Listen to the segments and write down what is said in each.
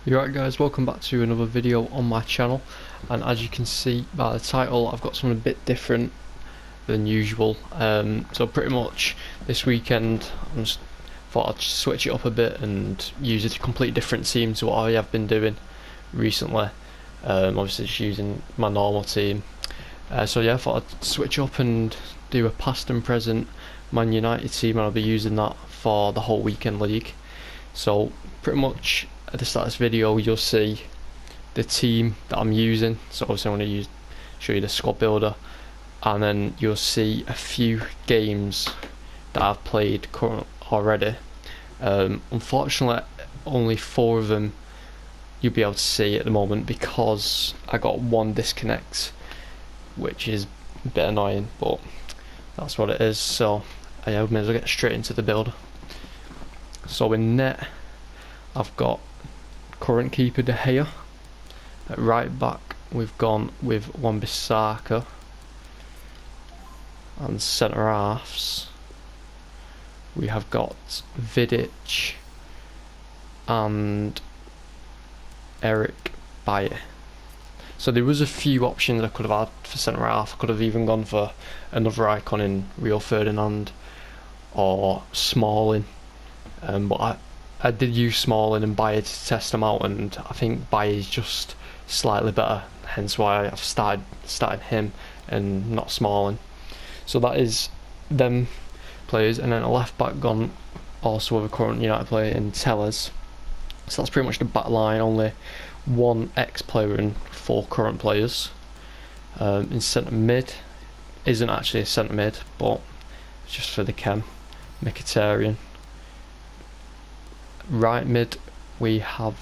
You're right guys, welcome back to another video on my channel, and as you can see by the title I've got something a bit different than usual. So pretty much this weekend I just thought I'd switch it up a bit and use a completely different team to what I have been doing recently. Obviously just using my normal team. So yeah, I thought I'd switch up and do a past and present Man United team, and I'll be using that for the whole weekend league. So pretty much at the start of this video you'll see the team that I'm using. So obviously I'm going to show you the squad builder, and then you'll see a few games that I've played already. Unfortunately only 4 of them you'll be able to see at the moment because I got one disconnect, which is a bit annoying, but that's what it is. So yeah, we may as well get straight into the build. So in net I've got current keeper De Gea. At right back we've gone with Wan-Bissaka, and centre halves we have got Vidic and Eric Bailly. So there was a few options I could have had for centre half. I could have even gone for another icon in Rio Ferdinand or Smalling, but I did use Smalling and Bailly to test them out, and I think Bailly is just slightly better, hence why I've started him and not Smalling. So that is them players, and then a left back gone also with a current United player in Tellers. So that's pretty much the back line, only one ex-player and 4 current players. In centre mid isn't actually a centre mid, but it's just for the chem, Mkhitaryan. Right mid we have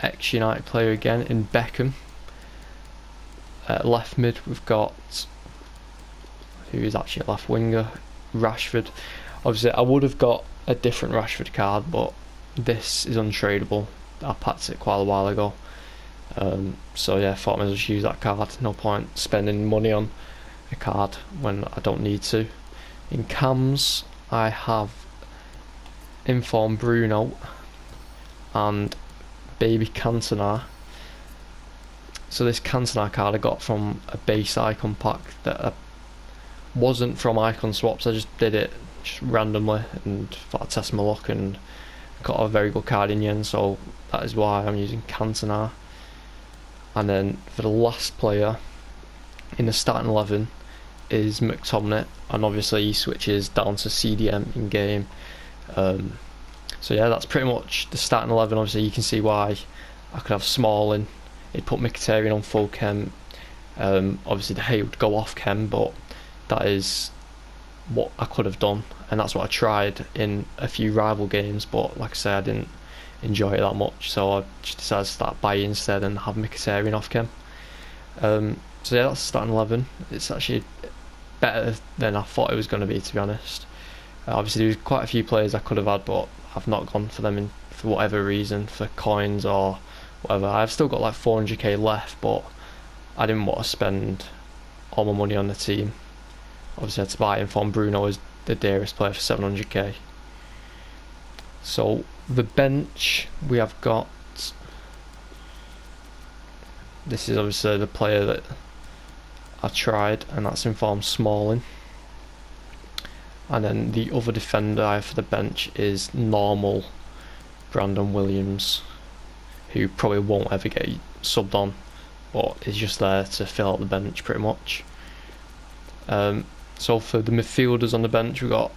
ex-United player again in Beckham. Left mid we've got, who is actually a left winger, Rashford. Obviously I would have got a different Rashford card, but this is untradeable. I packed it quite a while ago. So yeah, I thought I might as well just use that card. No point spending money on a card when I don't need to. In cams I have informed Bruno and baby Cantona. So this Cantona card I got from a base icon pack that wasn't from icon swaps. I just did it just randomly and thought I'd test my luck and got a very good card in the end, so that is why I'm using Cantona. And then for the last player in the starting 11 is McTominay, and obviously he switches down to CDM in game. So yeah, that's pretty much the starting 11. Obviously you can see why I could have Smalling. It put Mkhitaryan on full chem. Obviously De Gea would go off chem, but that is what I could have done, and that's what I tried in a few rival games, but like I said, I didn't enjoy it that much, so I just decided to start Bailly instead and have Mkhitaryan off chem. So yeah, that's starting 11. It's actually better than I thought it was going to be, to be honest. Obviously there's quite a few players I could have had, but I've not gone for them for whatever reason, for coins or whatever. I've still got like 400k left, but I didn't want to spend all my money on the team. Obviously I had to buy it from Bruno as the dearest player for 700k. So the bench we have got, this is obviously the player that I tried, and that's informed Smalling. And then the other defender I have for the bench is normal Brandon Williams, who probably won't ever get subbed on, but is just there to fill out the bench pretty much. So for the midfielders on the bench we got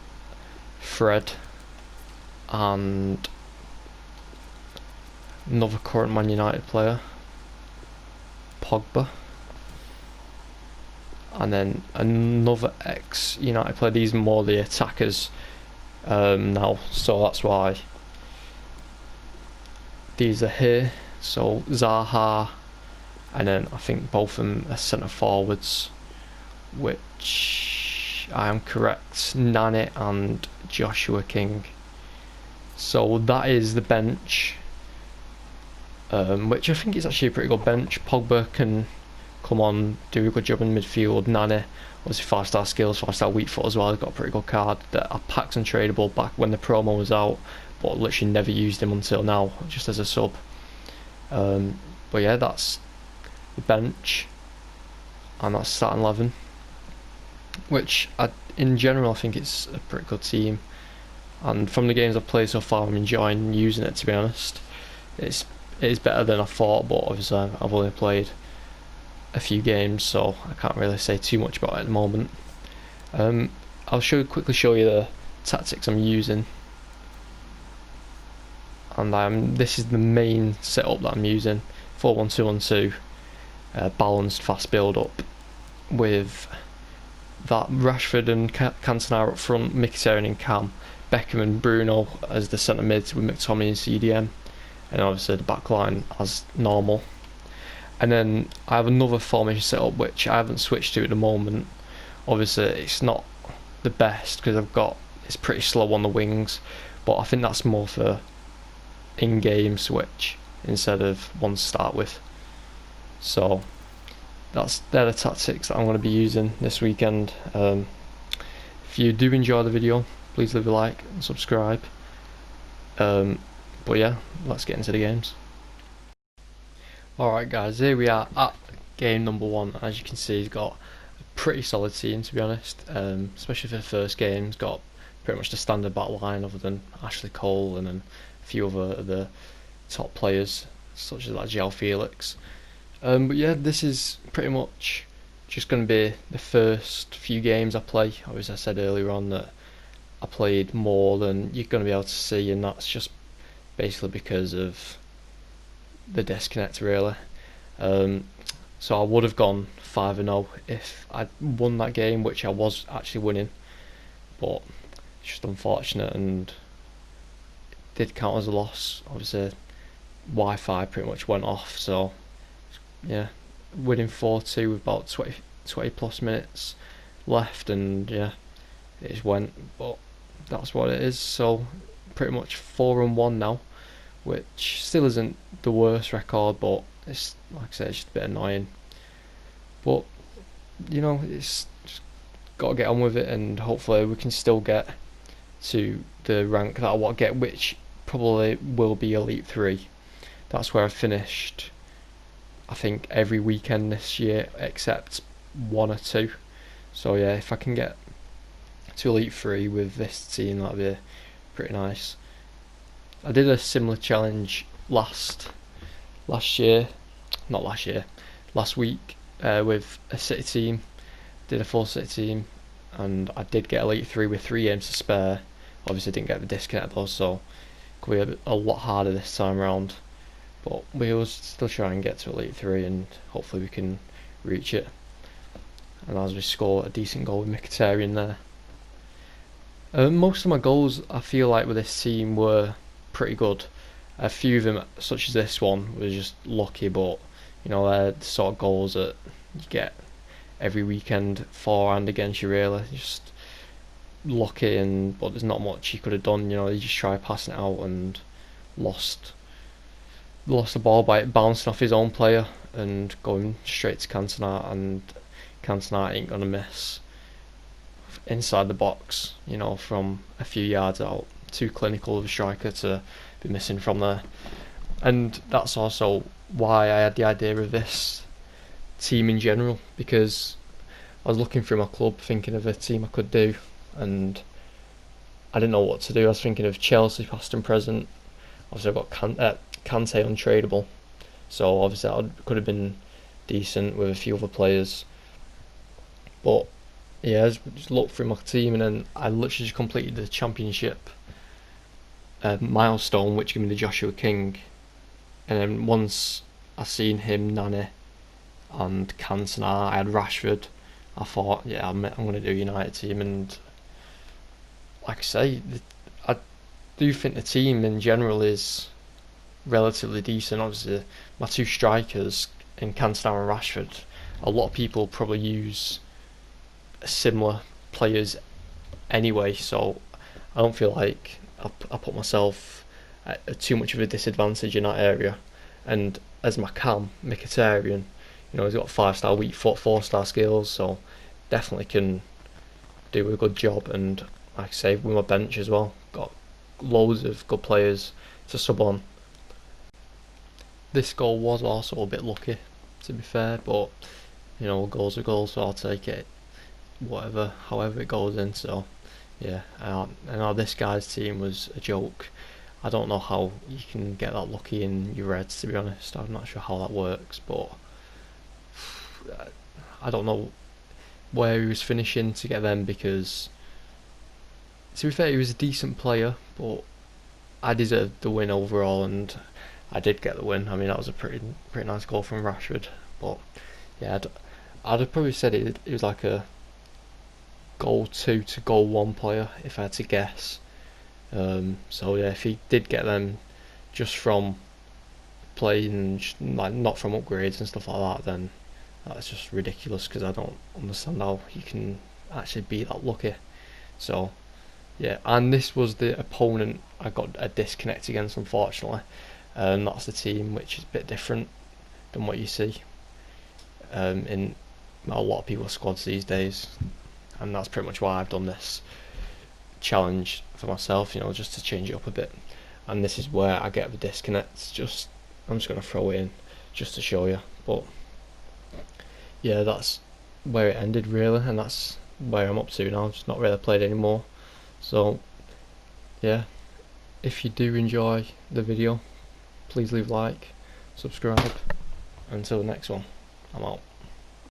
Fred and another current Man United player, Pogba, and then another ex-United player. These are more the attackers now, so that's why these are here. So Zaha, and then I think both of them are centre forwards, which I am correct, Nani and Joshua King. So that is the bench, which I think is actually a pretty good bench. Pogba can come on, do a good job in midfield. Nani, obviously 5-star skills, 5-star weak foot as well. He's got a pretty good card that I packed untradeable back when the promo was out, but literally never used him until now, just as a sub. But yeah, that's the bench, and that's starting 11, which in general I think it's a pretty good team. And from the games I've played so far, I'm enjoying using it. To be honest, it's it is better than I thought, but obviously I've only played a few games, so I can't really say too much about it at the moment. I'll quickly show you the tactics I'm using, and this is the main setup that I'm using: 4-1-2-1-2, balanced fast build up with that Rashford and Cantona up front, Mkhitaryan and Cam, Beckham and Bruno as the centre mids with McTominay and CDM, and obviously the back line as normal. And then I have another formation set up which I haven't switched to at the moment. Obviously it's not the best because it's pretty slow on the wings, but I think that's more for in-game switch instead of one to start with. So they're the tactics that I'm going to be using this weekend. If you do enjoy the video, please leave a like and subscribe. But yeah, let's get into the games. Alright guys, here we are at game number 1. As you can see, he's got a pretty solid team, to be honest, especially for the first game. He's got pretty much the standard back line other than Ashley Cole and then a few other of the top players such as like João Felix. But yeah, this is pretty much just going to be the first few games I play. Obviously I said earlier on that I played more than you're going to be able to see, and that's just basically because of the disconnect really. So I would have gone 5-0 if I'd won that game, which I was actually winning, but it's just unfortunate and it did count as a loss. Obviously Wi-Fi pretty much went off, so yeah, winning 4-2 with about 20 plus minutes left, and yeah, it just went, but that's what it is. So pretty much 4-1 now, which still isn't the worst record, but it's, like I said, it's just a bit annoying. But you know, it's just got to get on with it, and hopefully we can still get to the rank that I want to get, which probably will be Elite 3. That's where I finished, I think, every weekend this year except 1 or 2. So yeah, if I can get to Elite 3 with this team, that'd be pretty nice. I did a similar challenge last week with a City team. Did a full City team, and I did get Elite 3 with 3 games to spare. Obviously didn't get the disconnect though, so it could be a lot harder this time around. But we will still try and get to Elite 3, and hopefully we can reach it. And as we score a decent goal with Mkhitaryan there. Most of my goals I feel like with this team were pretty good. A few of them, such as this one, was just lucky, but you know, they're the sort of goals that you get every weekend for and against you really. Just lucky, but there's not much you could have done. You know, you just try passing it out and lost the ball by it bouncing off his own player and going straight to Cantona, and Cantona ain't gonna miss inside the box, you know, from a few yards out. Too clinical of a striker to be missing from there. And that's also why I had the idea of this team in general, because I was looking through my club thinking of a team I could do, and I didn't know what to do. I was thinking of Chelsea past and present. Obviously I've got Kante untradeable, so obviously that could have been decent with a few other players. But yeah, I just looked through my team, and then I literally just completed the championship milestone, which gave me the Joshua King. And then once I seen him, Nani and Cantona, I had Rashford, I thought, yeah, I'm going to do United team. And like I say, I do think the team in general is relatively decent. Obviously my 2 strikers in Cantona and Rashford, a lot of people probably use similar players anyway, so I don't feel like I put myself at too much of a disadvantage in that area. And as my cam, Mkhitaryan, you know, he's got 5-star weak foot, 4-star skills, so definitely can do a good job. And like I say, with my bench as well, got loads of good players to sub on. this goal was also a bit lucky, to be fair, but you know, goals are goals, so I'll take it whatever, however it goes in. So yeah, I know this guy's team was a joke. I don't know how you can get that lucky in your Reds, to be honest. I'm not sure how that works, but I don't know where he was finishing to get them, because to be fair, he was a decent player, but I deserved the win overall, and I did get the win. I mean, that was a pretty nice goal from Rashford, but yeah, I'd have probably said it was like a goal 2 to goal 1 player if I had to guess. So yeah, if he did get them just from playing, like not from upgrades and stuff like that, then that's just ridiculous, because I don't understand how you can actually be that lucky. So yeah, and this was the opponent I got a disconnect against, unfortunately. That's the team, which is a bit different than what you see in a lot of people's squads these days, and that's pretty much why I've done this challenge for myself, you know, just to change it up a bit. And this is where I get the disconnects. I'm just going to throw it in just to show you, but yeah, that's where it ended really, and that's where I'm up to now. Just not really played anymore. So yeah, if you do enjoy the video, please leave a like, subscribe. Until the next one, I'm out.